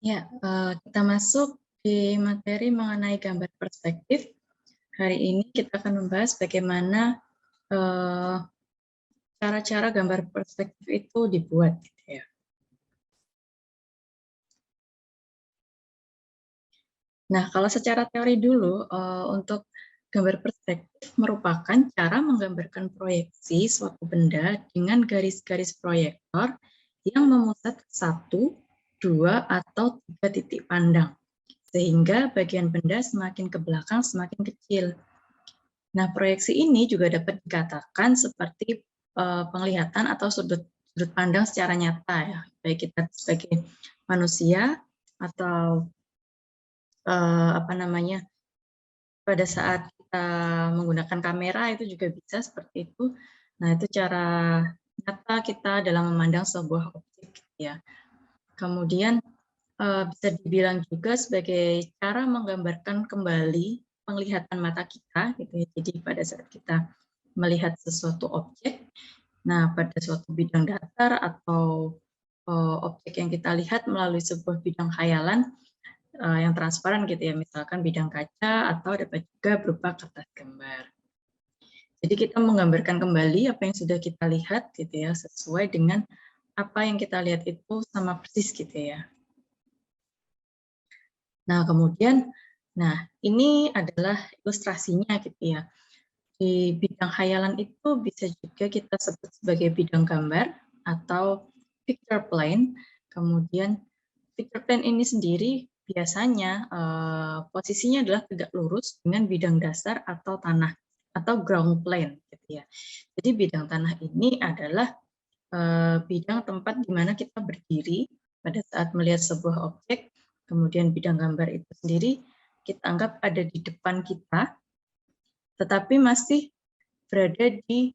Ya, kita masuk di materi mengenai gambar perspektif. Hari ini kita akan membahas bagaimana cara-cara gambar perspektif itu dibuat. Gitu ya. Nah, kalau secara teori dulu, untuk gambar perspektif merupakan cara menggambarkan proyeksi suatu benda dengan garis-garis proyektor yang memusat ke satu, dua, atau tiga titik pandang, sehingga bagian benda semakin ke belakang semakin kecil. Nah, proyeksi ini juga dapat dikatakan seperti penglihatan atau sudut pandang secara nyata ya, baik kita sebagai manusia atau pada saat kita menggunakan kamera itu juga bisa seperti itu. Nah, itu cara nyata kita dalam memandang sebuah objek ya. Kemudian bisa dibilang juga sebagai cara menggambarkan kembali penglihatan mata kita gitu ya. Jadi pada saat kita melihat sesuatu objek, nah pada suatu bidang datar atau objek yang kita lihat melalui sebuah bidang khayalan yang transparan gitu ya, misalkan bidang kaca atau dapat juga berupa kertas gambar. Jadi kita menggambarkan kembali apa yang sudah kita lihat gitu ya, sesuai dengan apa yang kita lihat itu sama persis gitu ya. Nah, kemudian, ini adalah ilustrasinya gitu ya. Di bidang khayalan itu bisa juga kita sebut sebagai bidang gambar atau picture plane. Kemudian picture plane ini sendiri biasanya posisinya adalah tegak lurus dengan bidang dasar atau tanah atau ground plane gitu ya. Jadi bidang tanah ini adalah bidang tempat di mana kita berdiri pada saat melihat sebuah objek, kemudian bidang gambar itu sendiri kita anggap ada di depan kita, tetapi masih berada di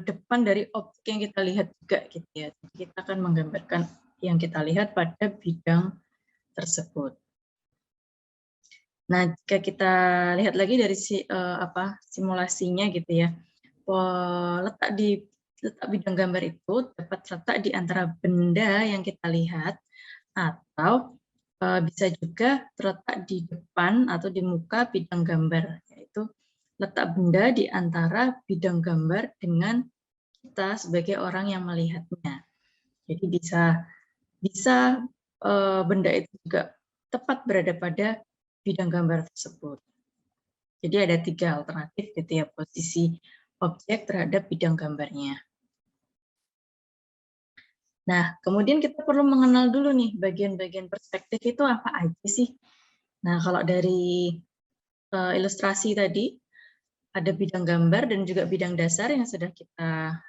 depan dari objek yang kita lihat juga gitu ya. Jadi kita akan menggambarkan yang kita lihat pada bidang tersebut. Nah, jika kita lihat lagi dari simulasinya gitu ya, letak bidang gambar itu dapat terletak di antara benda yang kita lihat atau bisa juga terletak di depan atau di muka bidang gambar, yaitu letak benda di antara bidang gambar dengan kita sebagai orang yang melihatnya. Jadi bisa benda itu juga tepat berada pada bidang gambar tersebut. Jadi ada 3 alternatif gitu ya posisi objek terhadap bidang gambarnya. Nah, kemudian kita perlu mengenal dulu nih bagian-bagian perspektif itu apa aja sih. Nah, kalau dari ilustrasi tadi, ada bidang gambar dan juga bidang dasar yang sudah kita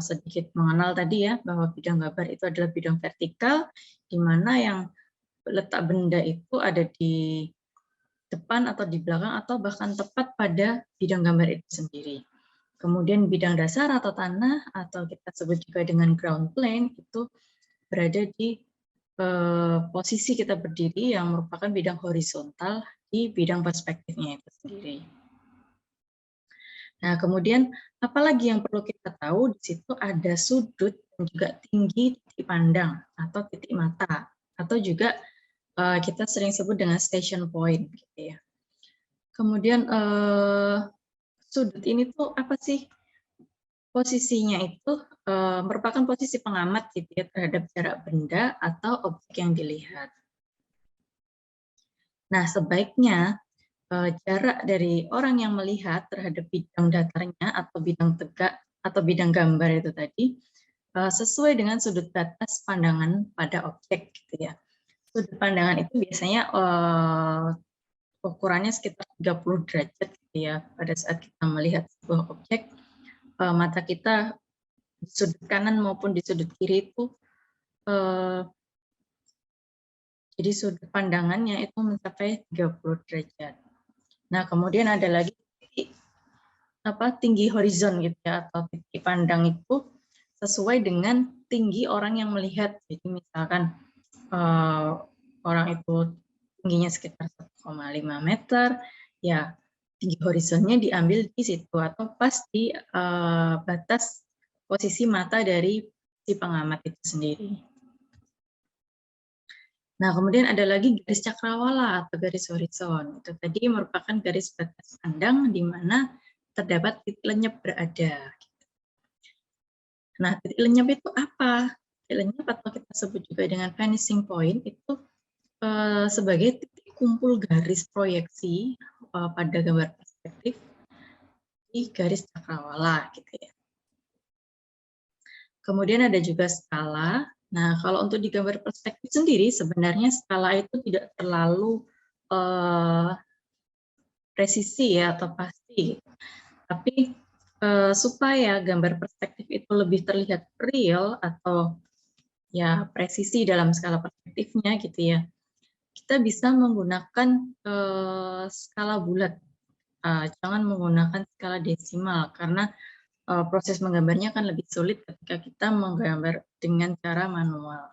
sedikit mengenal tadi ya, bahwa bidang gambar itu adalah bidang vertikal, di mana yang letak benda itu ada di depan atau di belakang atau bahkan tepat pada bidang gambar itu sendiri. Kemudian bidang dasar atau tanah atau kita sebut juga dengan ground plane itu berada di posisi kita berdiri yang merupakan bidang horizontal di bidang perspektifnya itu sendiri. Nah, kemudian apalagi yang perlu kita tahu di situ ada sudut dan juga tinggi titik pandang atau titik mata atau juga kita sering sebut dengan station point gitu ya. Kemudian sudut ini tuh apa sih? Posisinya itu merupakan posisi pengamat gitu ya terhadap jarak benda atau objek yang dilihat. Nah, sebaiknya jarak dari orang yang melihat terhadap bidang datarnya atau bidang tegak atau bidang gambar itu tadi sesuai dengan sudut batas pandangan pada objek gitu ya. Sudut pandangan itu biasanya ukurannya sekitar 30 derajat gitu ya. Pada saat kita melihat sebuah objek, mata kita di sudut kanan maupun di sudut kiri itu jadi sudut pandangannya itu mencapai 30 derajat. Nah, kemudian ada lagi tinggi horizon gitu ya, atau titik pandang itu sesuai dengan tinggi orang yang melihat. Jadi misalkan orang itu tingginya sekitar 1,5 meter, ya tinggi horizonnya diambil di situ atau pas di batas posisi mata dari si pengamat itu sendiri. Nah, kemudian ada lagi garis cakrawala atau garis horizon. Itu tadi merupakan garis batas pandang di mana terdapat titik lenyap berada. Nah, titik lenyap itu apa? Titik lenyap atau kita sebut juga dengan vanishing point itu sebagai titik kumpul garis proyeksi pada gambar perspektif di garis cakrawala gitu ya. Kemudian ada juga skala. Nah, kalau untuk di gambar perspektif sendiri, sebenarnya skala itu tidak terlalu presisi ya atau pasti. Tapi supaya gambar perspektif itu lebih terlihat real atau ya presisi dalam skala perspektifnya gitu ya, kita bisa menggunakan skala bulat. Jangan menggunakan skala desimal karena proses menggambarnya kan lebih sulit ketika kita menggambar dengan cara manual.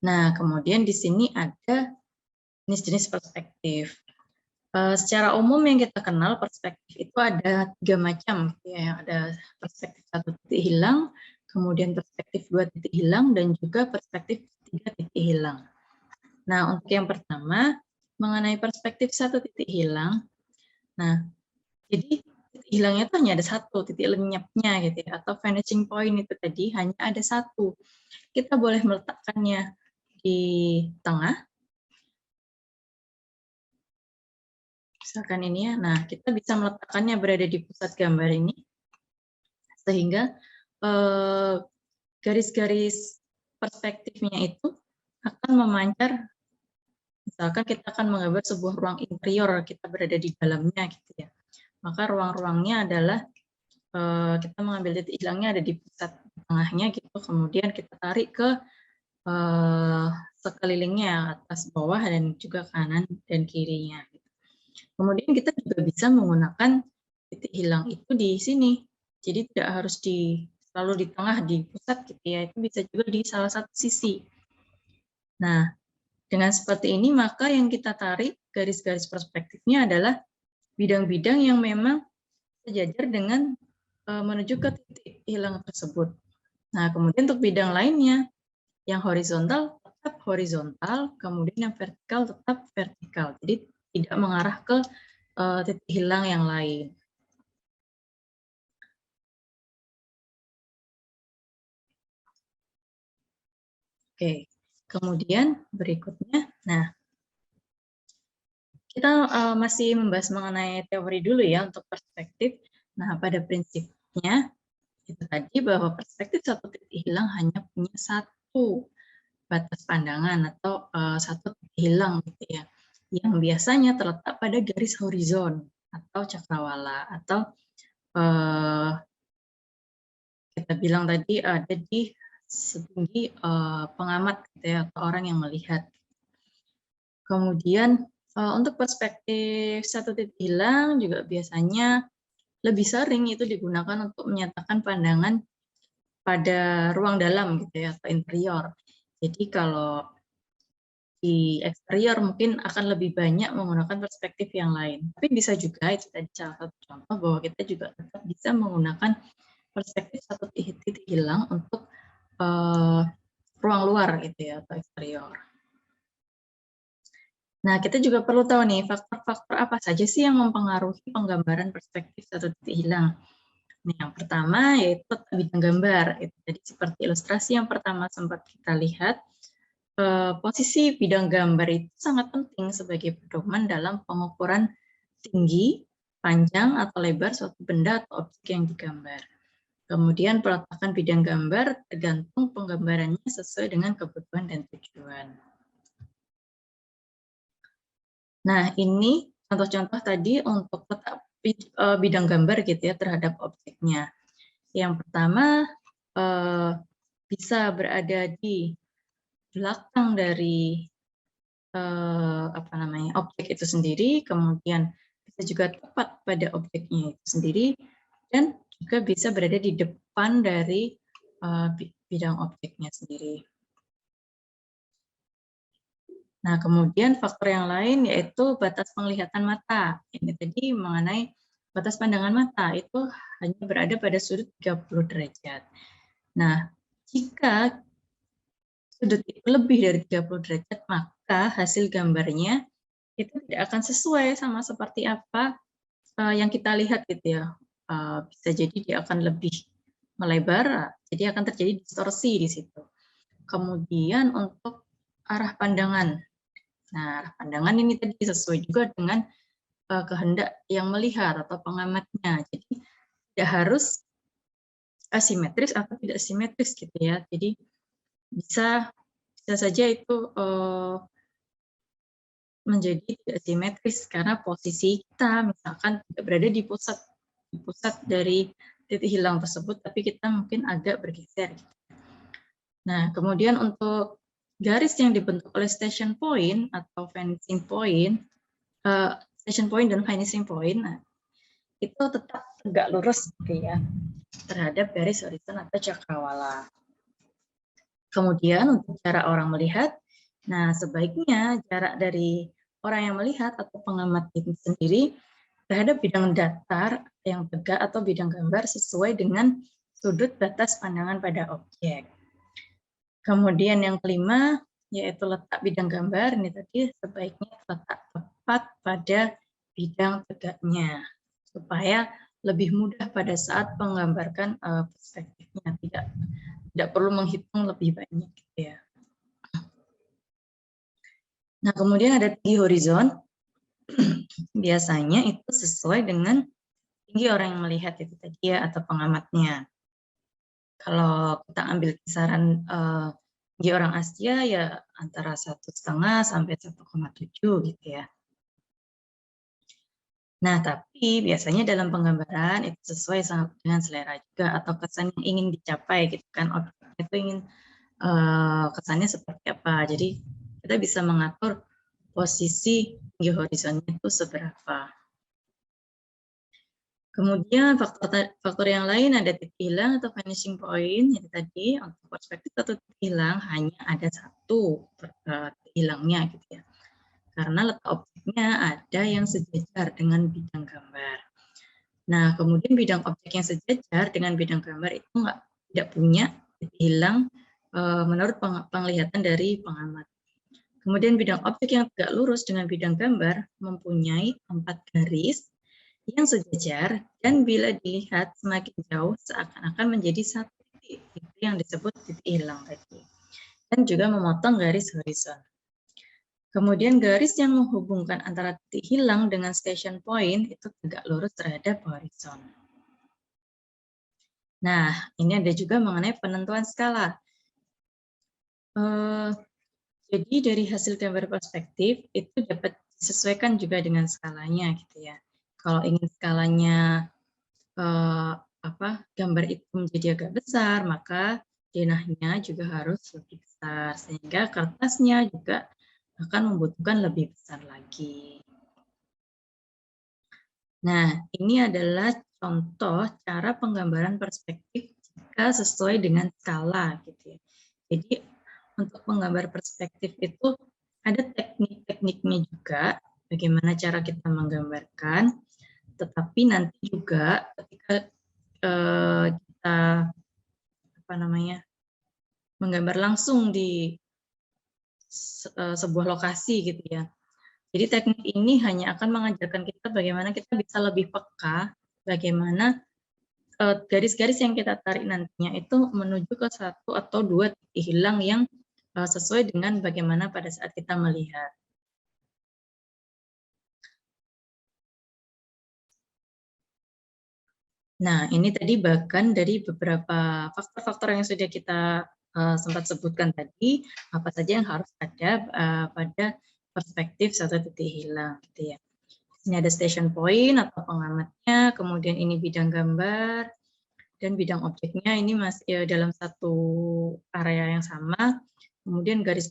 Nah, kemudian di sini ada jenis-jenis perspektif. Secara umum yang kita kenal perspektif itu ada 3 macam, ya. Ada perspektif 1 titik hilang, kemudian perspektif 2 titik hilang, dan juga perspektif 3 titik hilang. Nah, untuk yang pertama, mengenai perspektif 1 titik hilang, nah, jadi titik hilangnya itu hanya ada 1, titik lenyapnya gitu ya, atau vanishing point itu tadi hanya ada 1. Kita boleh meletakkannya di tengah, misalkan ini ya. Nah, kita bisa meletakkannya berada di pusat gambar ini, sehingga garis-garis perspektifnya itu akan memancar. Misalkan kita akan menggambar sebuah ruang interior, kita berada di dalamnya gitu ya. Maka ruang-ruangnya adalah kita mengambil titik hilangnya ada di pusat tengahnya gitu, kemudian kita tarik ke sekelilingnya, atas, bawah, dan juga kanan dan kirinya. Kemudian kita juga bisa menggunakan titik hilang itu di sini. Jadi tidak harus selalu di tengah, di pusat gitu ya. Itu bisa juga di salah satu sisi. Nah, dengan seperti ini maka yang kita tarik garis-garis perspektifnya adalah bidang-bidang yang memang sejajar dengan menuju ke titik hilang tersebut. Nah, kemudian untuk bidang lainnya, yang horizontal tetap horizontal, kemudian yang vertikal tetap vertikal. Jadi tidak mengarah ke titik hilang yang lain. Oke, kemudian berikutnya, nah kita masih membahas mengenai teori dulu ya untuk perspektif. Nah, pada prinsipnya itu tadi bahwa perspektif 1 titik hilang hanya punya 1 batas pandangan atau 1 titik hilang gitu ya, yang biasanya terletak pada garis horizon atau cakrawala atau kita bilang tadi ada di setinggi pengamat gitu ya, atau orang yang melihat. Kemudian untuk perspektif 1 titik hilang juga biasanya lebih sering itu digunakan untuk menyatakan pandangan pada ruang dalam gitu ya, atau interior. Jadi kalau di eksterior mungkin akan lebih banyak menggunakan perspektif yang lain. Tapi bisa juga, itu tadi salah satu contoh bahwa kita juga tetap bisa menggunakan perspektif 1 titik hilang untuk ruang luar gitu ya, atau eksterior. Nah, kita juga perlu tahu nih faktor-faktor apa saja sih yang mempengaruhi penggambaran perspektif 1 titik hilang. Nah, yang pertama yaitu bidang gambar. Itu tadi seperti ilustrasi yang pertama sempat kita lihat, posisi bidang gambar itu sangat penting sebagai pedoman dalam pengukuran tinggi, panjang, atau lebar suatu benda atau objek yang digambar. Kemudian peletakan bidang gambar tergantung penggambarannya sesuai dengan kebutuhan dan tujuan. Nah, ini contoh-contoh tadi untuk letak bidang gambar gitu ya terhadap objeknya. Yang pertama bisa berada di belakang dari objek itu sendiri, kemudian bisa juga tepat pada objeknya itu sendiri, dan juga bisa berada di depan dari bidang objeknya sendiri. Nah, kemudian faktor yang lain yaitu batas penglihatan mata. Ini tadi mengenai batas pandangan mata, itu hanya berada pada sudut 30 derajat. Nah, jika sudut itu lebih dari 30 derajat, maka hasil gambarnya itu tidak akan sesuai sama seperti apa yang kita lihat gitu ya. Bisa jadi dia akan lebih melebar, jadi akan terjadi distorsi di situ. Kemudian untuk arah pandangan. Nah, arah pandangan ini tadi sesuai juga dengan kehendak yang melihat atau pengamatnya. Jadi tidak harus asimetris atau tidak simetris gitu ya. Jadi bisa saja itu menjadi tidak simetris karena posisi kita misalkan tidak berada di pusat dari titik hilang tersebut, tapi kita mungkin agak bergeser. Nah, kemudian untuk garis yang dibentuk oleh station point atau vanishing point, station point dan vanishing point, nah, itu tetap tegak lurus gitu ya terhadap garis horizon atau cakrawala. Kemudian untuk cara orang melihat, nah sebaiknya jarak dari orang yang melihat atau pengamat itu sendiri terhadap bidang datar yang tegak atau bidang gambar sesuai dengan sudut batas pandangan pada objek. Kemudian yang kelima, yaitu letak bidang gambar, ini tadi sebaiknya letak tepat pada bidang tegaknya, supaya lebih mudah pada saat menggambarkan perspektifnya, tidak perlu menghitung lebih banyak gitu ya. Nah, kemudian ada tinggi horizon, biasanya itu sesuai dengan tinggi orang yang melihat itu tadi ya, atau pengamatnya. Kalau kita ambil kisaran tinggi orang Asia ya antara 1,5 sampai 1,7 gitu ya. Nah, tapi biasanya dalam penggambaran itu sesuai dengan selera juga atau kesan yang ingin dicapai gitu kan. Objek itu ingin kesannya seperti apa. Jadi kita bisa mengatur posisi tinggi horizonnya itu seberapa. Kemudian faktor yang lain ada titik hilang atau vanishing point. Jadi tadi untuk perspektif atau titik hilang hanya ada satu titik hilangnya gitu ya. Karena letak objeknya ada yang sejajar dengan bidang gambar. Nah, kemudian bidang objek yang sejajar dengan bidang gambar itu tidak punya titik hilang menurut penglihatan dari pengamat. Kemudian bidang objek yang tegak lurus dengan bidang gambar mempunyai 4 garis yang sejajar dan bila dilihat semakin jauh seakan-akan menjadi satu titik, itu yang disebut titik hilang tadi. Dan juga memotong garis horizon. Kemudian garis yang menghubungkan antara titik hilang dengan station point itu tegak lurus terhadap horizon. Nah, ini ada juga mengenai penentuan skala. Jadi dari hasil gambar perspektif itu dapat disesuaikan juga dengan skalanya gitu ya. Kalau ingin skalanya gambar itu menjadi agak besar, maka denahnya juga harus lebih besar sehingga kertasnya juga akan membutuhkan lebih besar lagi. Nah, ini adalah contoh cara penggambaran perspektif jika sesuai dengan skala gitu ya. Jadi untuk menggambar perspektif itu ada teknik-tekniknya juga, bagaimana cara kita menggambarkan, tetapi nanti juga ketika kita menggambar langsung di sebuah lokasi gitu ya. Jadi teknik ini hanya akan mengajarkan kita bagaimana kita bisa lebih peka, bagaimana garis-garis yang kita tarik nantinya itu menuju ke satu atau dua titik hilang yang sesuai dengan bagaimana pada saat kita melihat. Nah, ini tadi bahkan dari beberapa faktor-faktor yang sudah kita sempat sebutkan tadi, apa saja yang harus ada pada perspektif satu titik hilang, gitu ya. Ini ada station point atau pengamatnya, kemudian ini bidang gambar, dan bidang objeknya ini masih dalam satu area yang sama. Kemudian garis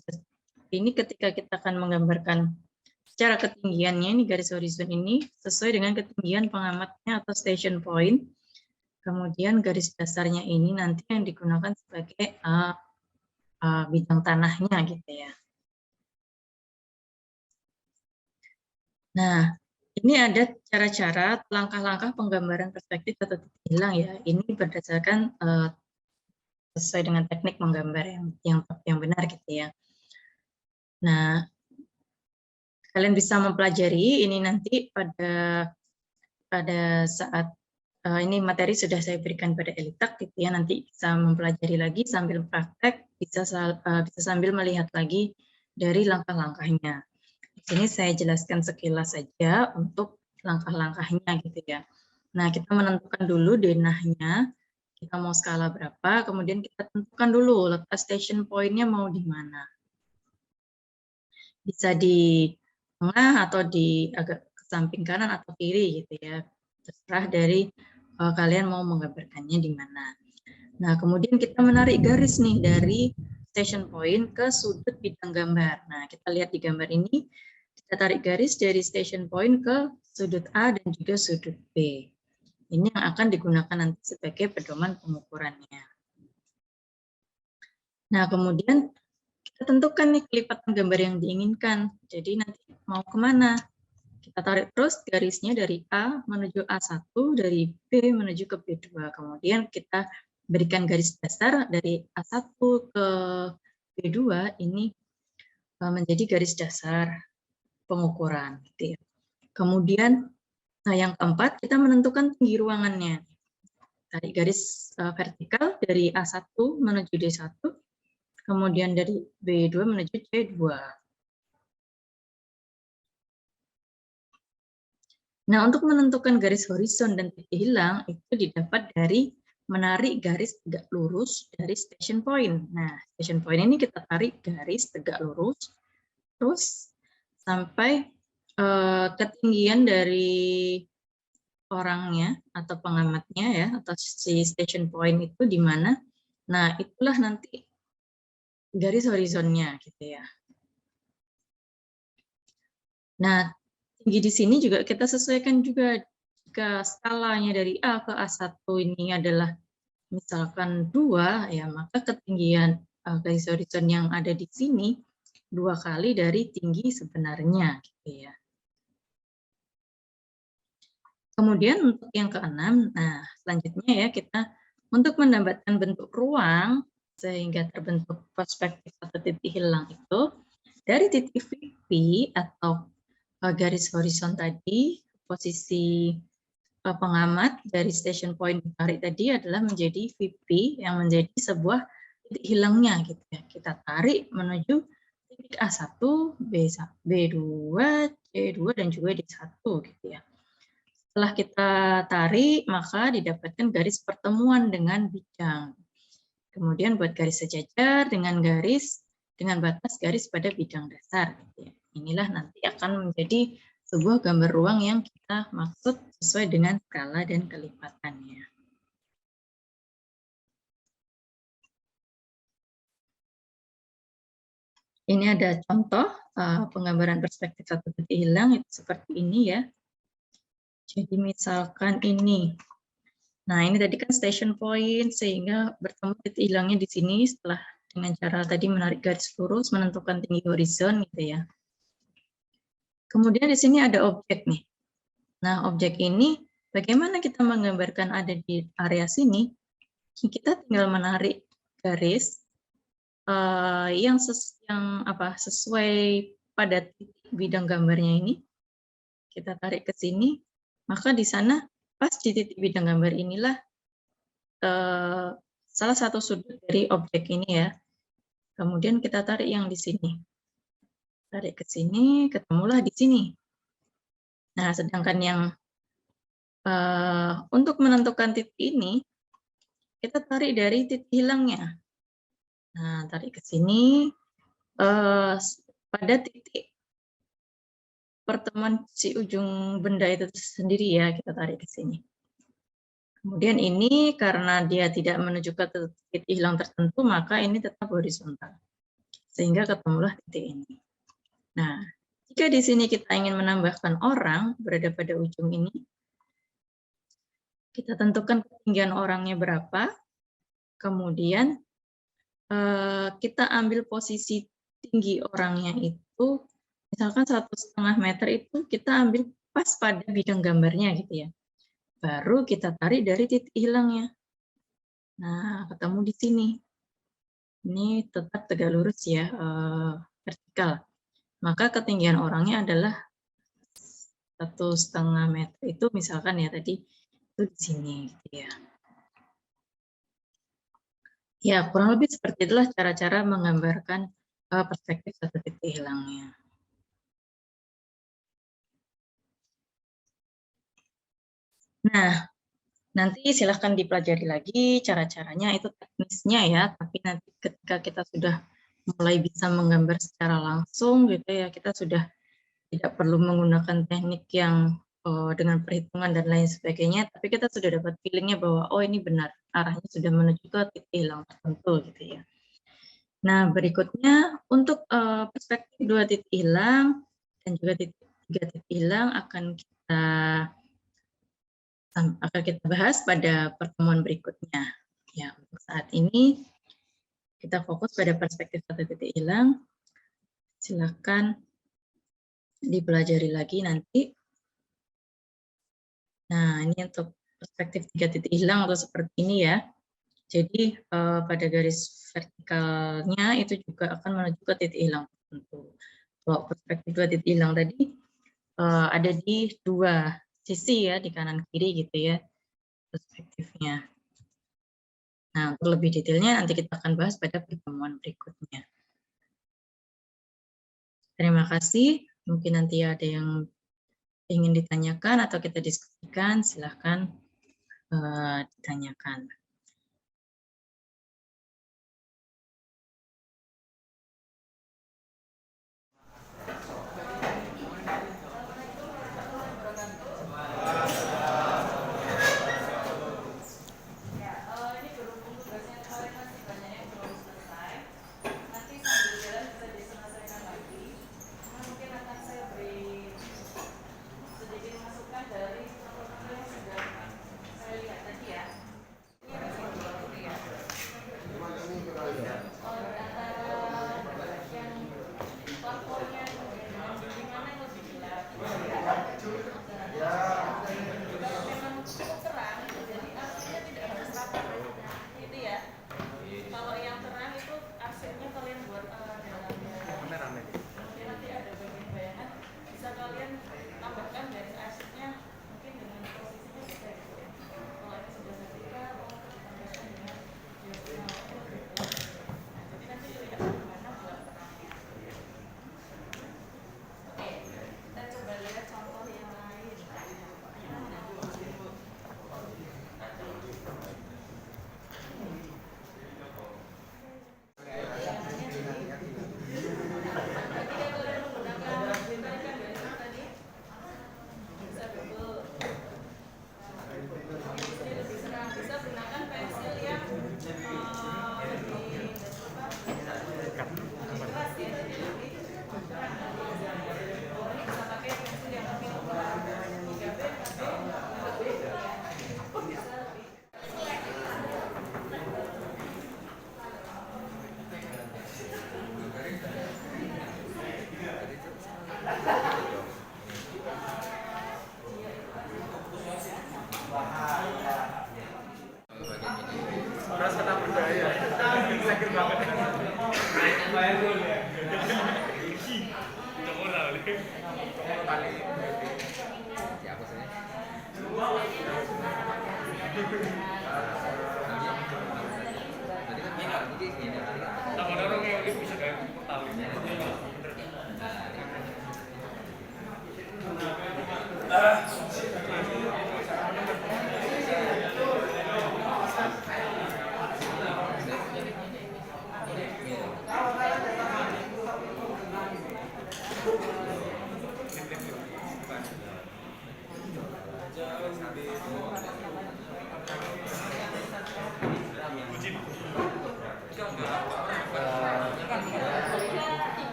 ini ketika kita akan menggambarkan secara ketinggiannya, ini garis horizon ini sesuai dengan ketinggian pengamatnya atau station point. Kemudian garis dasarnya ini nanti yang digunakan sebagai bidang tanahnya gitu ya. Nah, ini ada cara-cara langkah-langkah penggambaran perspektif atau titik hilang ya. Ini berdasarkan sesuai dengan teknik menggambar yang benar gitu ya. Nah, kalian bisa mempelajari ini nanti pada saat ini materi sudah saya berikan pada Elitak gitu ya, nanti bisa mempelajari lagi sambil praktek, bisa sambil melihat lagi dari langkah-langkahnya. Di sini saya jelaskan sekilas saja untuk langkah-langkahnya gitu ya. Nah, kita menentukan dulu denahnya, kita mau skala berapa, kemudian kita tentukan dulu letak station point-nya mau di mana. Bisa di tengah atau di agak ke samping kanan atau kiri gitu ya. Terserah dari kalian mau menggambarkannya di mana. Nah, kemudian kita menarik garis nih dari station point ke sudut bidang gambar. Nah, kita lihat di gambar ini, kita tarik garis dari station point ke sudut A dan juga sudut B. Ini yang akan digunakan nanti sebagai pedoman pengukurannya. Nah, kemudian kita tentukan nih kelipatan gambar yang diinginkan. Jadi nanti mau kemana? Kita tarik terus garisnya dari A menuju A1, dari B menuju ke B2. Kemudian kita berikan garis dasar dari A1 ke B2 ini menjadi garis dasar pengukuran. Gitu ya. Kemudian yang keempat, kita menentukan tinggi ruangannya. Tarik garis vertikal dari A1 menuju D1, kemudian dari B2 menuju C2. Nah, untuk menentukan garis horizon dan titik hilang, itu didapat dari menarik garis tegak lurus dari station point. Nah, station point ini kita tarik garis tegak lurus, terus sampai ketinggian dari orangnya atau pengamatnya ya, atau si station point itu di mana. Nah, itulah nanti garis horizonnya gitu ya. Nah, tinggi di sini juga kita sesuaikan juga jika skalanya dari A ke A1 ini adalah misalkan 2, ya maka ketinggian garis horizon yang ada di sini 2 kali dari tinggi sebenarnya gitu ya. Kemudian untuk yang keenam, nah selanjutnya ya kita untuk mendapatkan bentuk ruang sehingga terbentuk perspektif atau titik hilang itu dari titik VP atau garis horizon tadi, posisi pengamat dari station point ditarik tadi adalah menjadi VP yang menjadi sebuah titik hilangnya gitu ya. Kita tarik menuju titik A1, B2, C2 dan juga D1 gitu ya. Setelah kita tarik, maka didapatkan garis pertemuan dengan bidang. Kemudian buat garis sejajar dengan batas garis pada bidang dasar. Inilah nanti akan menjadi sebuah gambar ruang yang kita maksud sesuai dengan skala dan kelipatannya. Ini ada contoh penggambaran perspektif satu titik hilang itu seperti ini ya. Jadi misalkan ini. Nah, ini tadi kan station point sehingga bertemu titik hilangnya di sini setelah dengan cara tadi menarik garis lurus menentukan tinggi horizon gitu ya. Kemudian di sini ada objek nih. Nah, objek ini bagaimana kita menggambarkan ada di area sini? Kita tinggal menarik garis yang sesuai pada titik bidang gambarnya ini. Kita tarik ke sini, maka di sana pas di titik bidang gambar inilah salah satu sudut dari objek ini ya. Kemudian kita tarik yang di sini. Tarik ke sini, ketemulah di sini. Nah, sedangkan yang untuk menentukan titik ini, kita tarik dari titik hilangnya. Nah, tarik ke sini, pada titik pertemuan si ujung benda itu sendiri ya, kita tarik ke sini. Kemudian ini karena dia tidak menuju ke titik hilang tertentu, maka ini tetap horizontal. Sehingga ketemulah titik ini. Nah, jika di sini kita ingin menambahkan orang berada pada ujung ini, kita tentukan ketinggian orangnya berapa, kemudian kita ambil posisi tinggi orangnya itu, misalkan 1,5 meter itu kita ambil pas pada bidang gambarnya gitu ya. Baru kita tarik dari titik hilangnya. Nah, ketemu di sini. ini tetap tegak lurus ya, vertikal. Maka ketinggian orangnya adalah 1,5 meter itu misalkan ya tadi itu di sini gitu ya. Ya, kurang lebih seperti itulah cara-cara menggambarkan perspektif satu titik hilangnya. Nah, nanti silahkan dipelajari lagi cara-caranya, itu teknisnya ya, tapi nanti ketika kita sudah mulai bisa menggambar secara langsung gitu ya, kita sudah tidak perlu menggunakan teknik yang dengan perhitungan dan lain sebagainya, tapi kita sudah dapat feelingnya bahwa oh ini benar, arahnya sudah menuju ke titik hilang tertentu gitu ya. Nah, berikutnya untuk perspektif 2 titik hilang dan juga 3 titik hilang akan kita bahas pada pertemuan berikutnya. Ya, untuk saat ini kita fokus pada perspektif 1 titik hilang. Silakan dipelajari lagi nanti. Nah, ini untuk perspektif 3 titik hilang atau seperti ini ya. Jadi pada garis vertikalnya itu juga akan menuju ke titik hilang tertentu. Kalau perspektif 2 titik hilang tadi ada di 2 sisi ya, di kanan kiri gitu ya perspektifnya. Nah, untuk lebih detailnya nanti kita akan bahas pada pertemuan berikutnya. Terima kasih. Mungkin nanti ada yang ingin ditanyakan atau kita diskusikan, silahkan ditanyakan.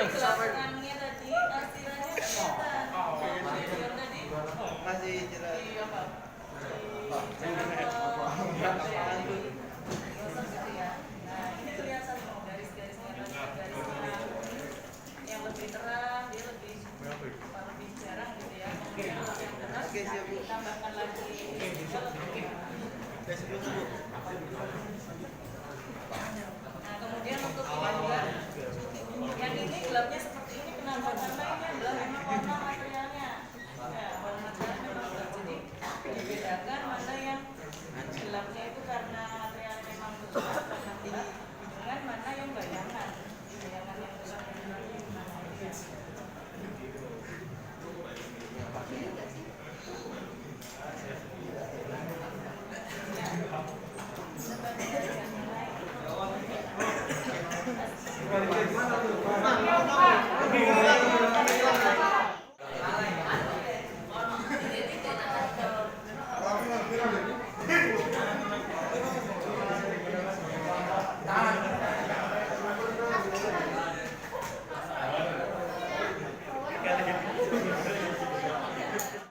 Kelasangannya tadi, artirannya kelihatan. Masih jelas. Ini kelihatan garis-garisnya, yang lebih terang, dia lebih jarang gitu ya. Yang keras, tambahkan lagi.